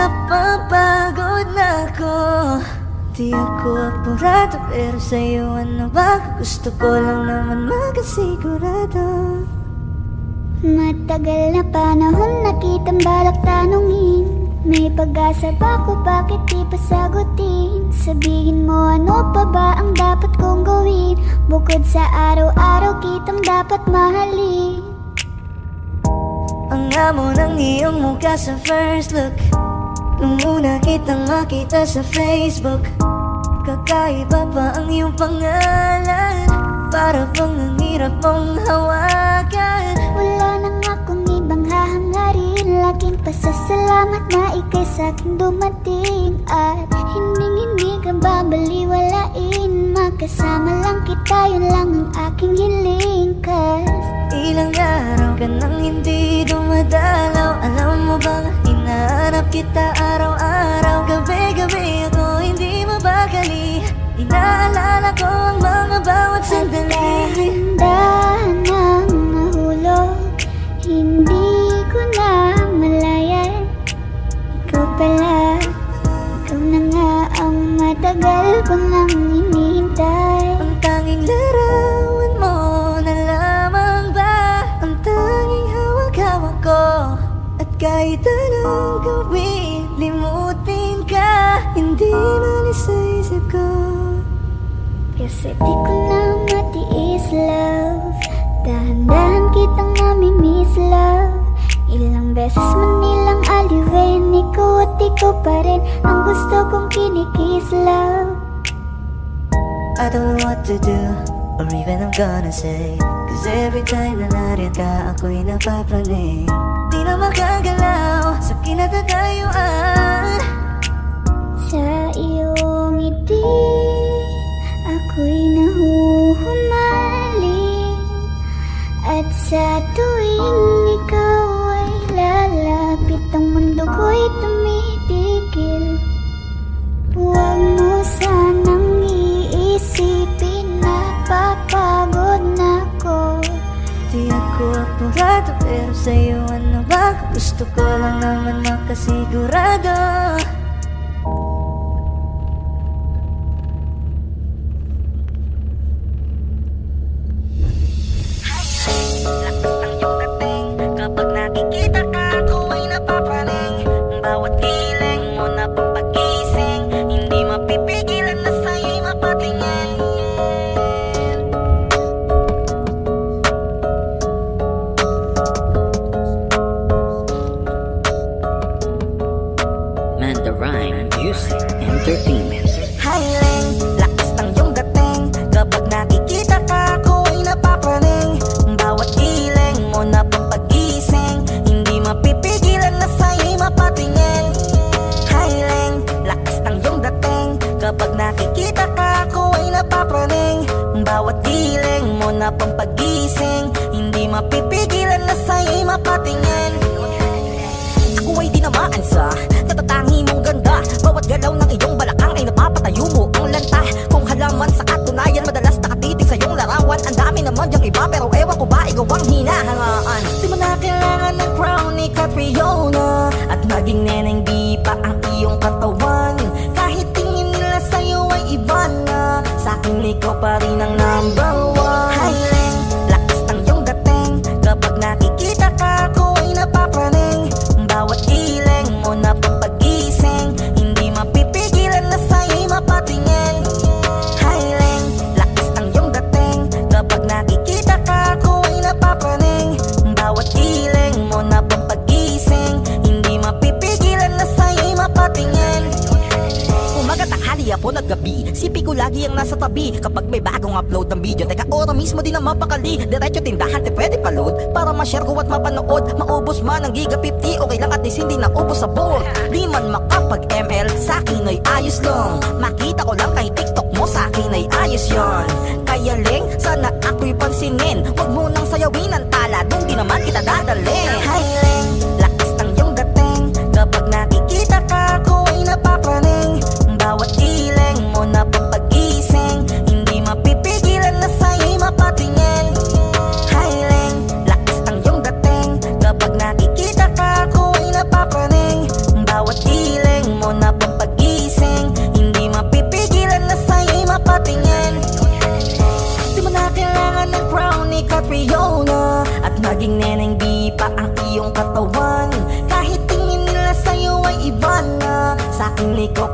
napapagod na ako. Di ako apurado, pero sa'yo ano ba? Gusto ko lang naman makasigurado. Matagal na panahon na kitang balak tanungin. May pag-asa ba ko, bakit di pa sagutin? Sabihin mo ano pa ba ang dapat kong gawin? Bukod sa araw-araw kitang dapat mahalin. Ang amo ng iyong mukha sa first look, nung una kitang makita sa Facebook. Kakaiba pa ang iyong pangalan, para bang ang hirap mong hawakan. Wala nang akong ibang hahangarin, laking pasasalamat na ika'y sa'king dumating. At hindi ka babaliwalain, magkasama lang kita, yun lang ang aking hiling. Cause ilang araw ka nang hindi dumadalaw. Alam mo bang hinahanap kita araw-araw? Gabi-gabi ako hindi mabakali, inaalala ko ang mga bawat sandali. dahan ng nahulog, hindi ko na malayan. Ikaw pala, ikaw na nga ang matagal ko nang hinihintay. Ang tanging larawan mo na lamang ba ang tanging hawak-hawak ko? At kahit anong gawin, limutin ka, hindi malis sa isip ko. Kasi di ko na matiis, love. Dahan-dahan kitang namimiss, love. Ilang beses man nilang aliwin, ikaw at ikaw pa rin ang gusto kong kinikiss, love. I don't know what to do, or even I'm gonna say, cause every time na nariyan ka, ako'y napapraning. Di na makagalaw sa kinatatayuan. Sa iyong ngiti, ako'y nahuhumaling. At sa tuwing ikaw ay lalapit, ang mundo ko'y tumitigil. Huwag mo sanang iisipin na papagod na ako. Di ako apurado, pero sa'yo ano ba? Gusto ko lang naman makasigurado. Lakas ng iyong dating, kapag nakikita ka, ako ay napapraning. Bawat kiling mo na pampagising, hindi mapipigilan na sa'yo'y mapatingin. Mandarine Music Entertainment. Highling, lakas ng iyong dating, kapag nakikita ka, ako ay napapraning. Bawat kiling mo na pampagising, hindi mapipigilan na sa'yo'y mapatingin. Highling, lakas ng iyong dating, kapag nakikita ka, ako ay napapraning. Bawat kiling mo na pampagising, hindi mapipigilan na sa'yo'y mapatingin. Ako ay tinamaan sa natatangi mong ganda. Bawat galaw ng iyong balakang ay napapatayo mo ang lanta. Kung halaman sa katunayan, madalas nakatitig sa iyong larawan. Ang dami naman diyang iba, pero ewan ko ba ikaw ang hinahangaan. Di mo na kailangan ng crown ni Catriona, at maging neneng di pa ang iyong katawan. Kahit tingin nila sa'yo ay iba na, sa'kin ikaw pa rin ang number one. Highling, lakas ng iyong dating, kapag nakikita ka, ako ay napapraning. Bawat kiling mo na pampagising, hindi mapipigilan na sa'yo'y mapatingin. Highling, lakas ng iyong dating, kapag nakikita ka, ako ay napapraning. Bawat kiling mo na pampagising, hindi mapipigilan na sa'yo'y mapatingin. Umaga, tanghali, hapon at gabi, sipi ko lagi ang nasa tabi. Kapag may bagong upload ng video, teka ora mismo din ang mapakali. Diretso tindahan, te pwede pa-load, para ma-share ko at mapanood. Maubos man ang giga 50, okay lang at least hindi na ubos sa board. Di man makapag-ML, sa'kin ay ayos lang. Makita ko lang kay TikTok mo, sa'kin ay ayos yon. Kaya ling, sana ako'y pansinin. Huwag mo nang sayawin ang tala, dun di naman kita dadalhin. Highling, lakas ng iyong dating, kapag nakikita ka, ako ay napapraning. Bawat kiling mo na pampagising, hindi mapipigilan na sa'yo'y mapatingin. Highling, lakas ng iyong dating, kapag nakikita ka, ako ay napapraning. Bawat kiling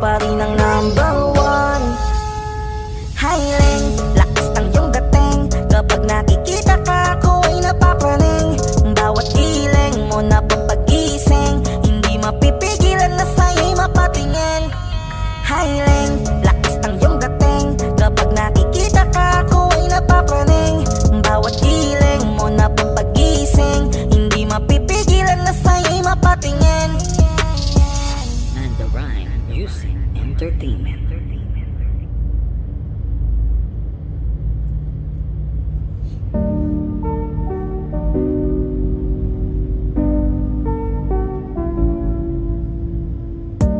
pa rin ang number one. Highling, lakas ng iyong dating. Kapag nakikita ka, ako ay napapraning. Bawat giling mo na pampagising, hindi mapipigilan na sa'yo'y mapatingin. Highling, lakas ng iyong dating. Kapag nakikita ka, ako ay napapraning. Bawat giling mo na pampagising, hindi mapipigilan na sa'yo'y mapatingin. And the Rhyme Music Entertainment.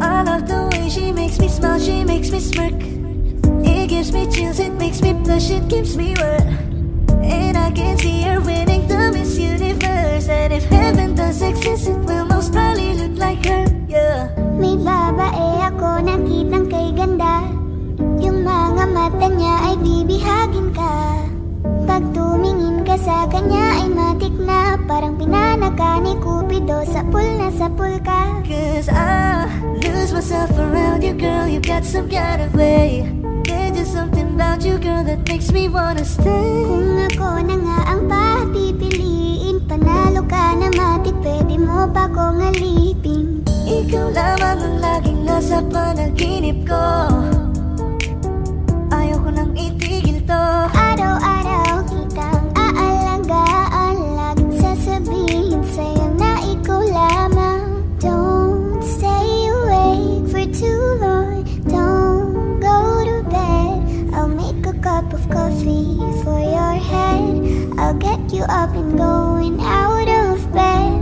I love the way she makes me smile, she makes me smirk. It gives me chills, it makes me blush, it gives me wet. And I can see her winning the Miss Universe. And if heaven does exist, it will most probably look like her, yeah. May babae ako nakitang kay ganda. Yung mga mata niya ay bibihagin ka. Pag tumingin ka sa kanya ay matik na. Parang pinanaka ni Cupido, sapul na sapul ka. Cause I lose myself around you, girl. You got some kind of way. There's just something about you, girl, that makes me wanna stay. Kung ako na nga ang papipiliin, panalo ka na matik, pwede mo pa kong alipin. Ikaw lamang ang laging nasa panaginip ko. Ayoko nang itigil to. Araw-araw kitang aalagaan, laging sasabihin sa'yo na ikaw lamang. Don't stay awake for too long, don't go to bed. I'll make a cup of coffee for your head. I'll get you up and going out of bed.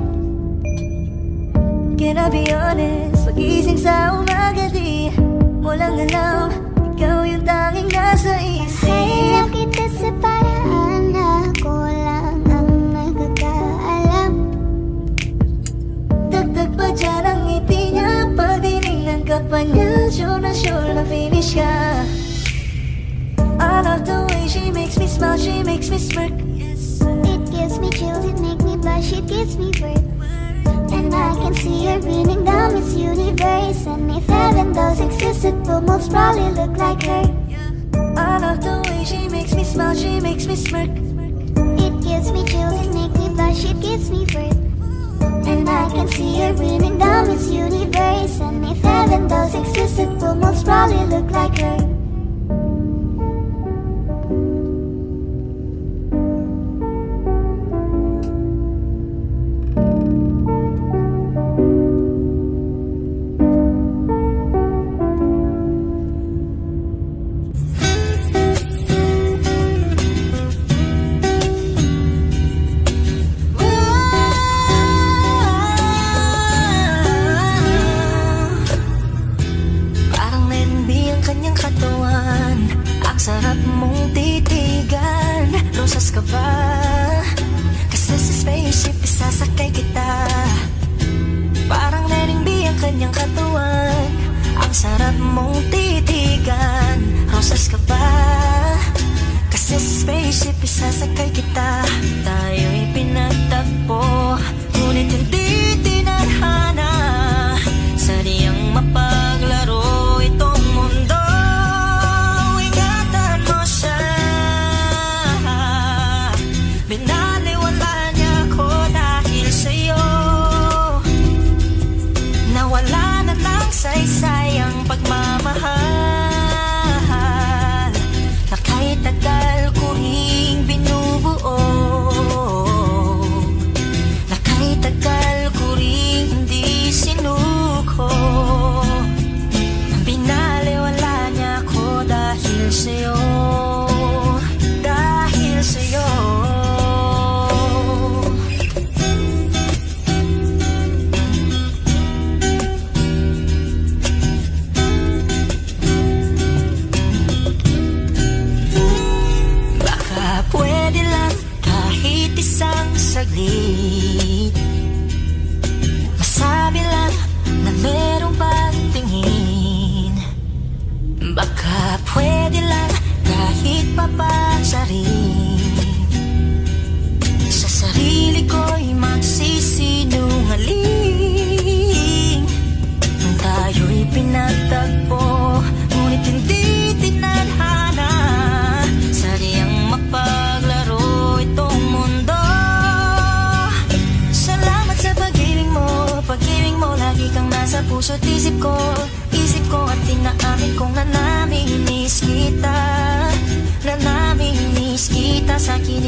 Can I be honest? Pagising sa umaga di mo lang alam, ikaw yung tanging nasa isip. Kaya kita sa paraan na ako lang ang nagkakaalam. Dagdag pa dyan ang ngiti niya, pag dinignan ka pa niya, sure na finish ka. I love the way she makes me smile, she makes me smirk. It gives me chills, it makes me blush, it gives me work. And I can see her winning the Miss Universe. And if heaven does exist, it will most probably look like her. I love the way she makes me smile, she makes me smirk. It gives me chills, it makes me blush, it gives me work. And I can see her winning the Miss Universe. And if heaven does exist, it will most probably look like her. Parang nenbi ang kanyang katawan, ang sarap mong titigan. Rosas ka ba? Kasi sa spaceship isasakay kita. Parang nenbi ang kanyang katawan, ang sarap mong titigan. Rosas ka ba? Kasi sa spaceship isasakay kita. Tayo'y pinagtagpo, ngunit hindi tinadhana. Sadyang mapaglaro itong mundo. Ingatan mo siya. Binaliwala niya ako dahil sa'yo. Nawala na ng saysay ang pagmamahal.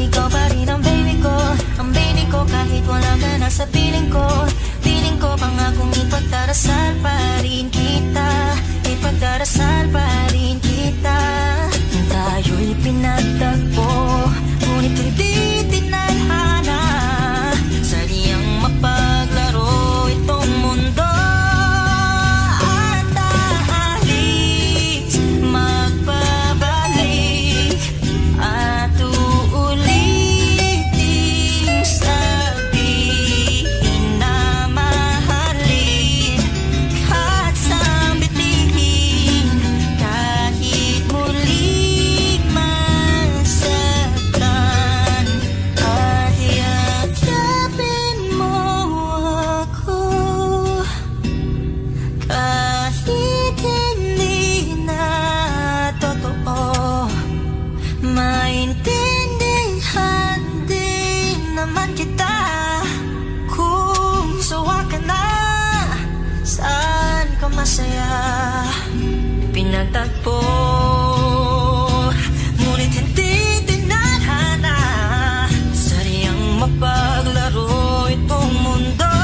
ikaw pa rin ang baby ko. Ang baby ko kahit wala ka na sa piling ko. Piling ko pangakong ipagdarasal pa rin kita. Ipagdarasal pa rin kita. Tayo'y pinagtagpo, ngunit hindi tinadhana. Sadyang mapaglaro itong mundo. At aalis, magbabalik, at uulitin sabihin na mahalin. At sambitin kahit muling masaktan. At yakapin mo ako kahit hindi na totoo. Maintindihan din naman kita kung sawa ka na. Saan ka masaya? Pinagtagpo, ngunit hindi tinadhana. Sadyang mapaglaro itong mundo.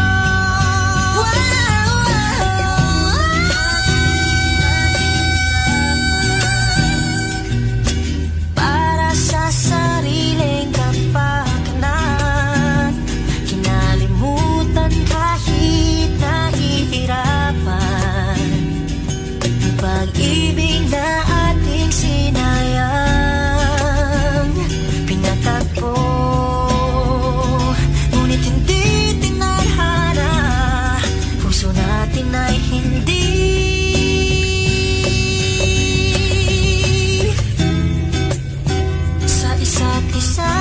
Para sa sariling kapakanan, kinalimutan kahit nahihirapan. Pag-ibig na ating sinayang, pinatagpo, ngunit hindi tinadhana. Puso natin ay hindi sa isa't isa.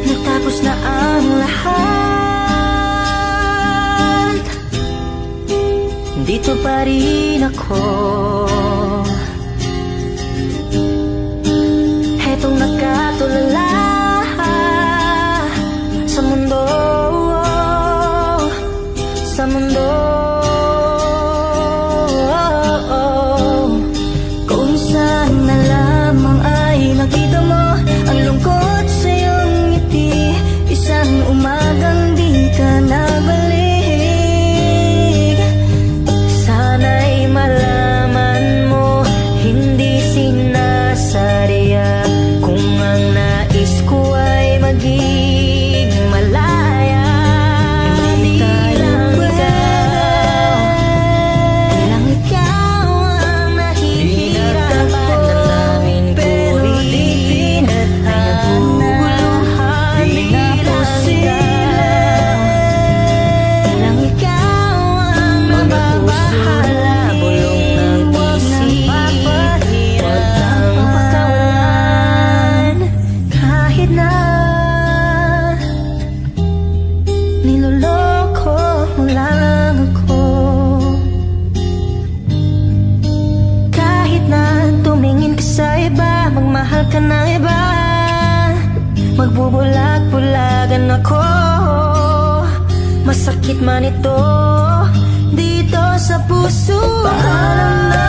Natapos na ang lahat, dito pa rin ako. Hetong nakatulala sa mundo, sa mundo. Kung saan na lamang ay nakita mo ang lungkot sa iyong ngiti. Isang umagang di ka nabalik. Sana'y malaman mo, hindi sinasadya. Kung ang nais ko ay maging malaya, hindi lang ikaw ang nahihirapan na namin. Pero di pinadhana, di na posible. Lang ikaw ang mababahala, bulong ng isip, huwag kang pakawalan. Kahit na niloloko mo lang ako, kahit na tumingin ka sa iba, magmahal ka ng iba, magbubulag-bulagan ako. Masakit man ito dito sa puso. Paalam na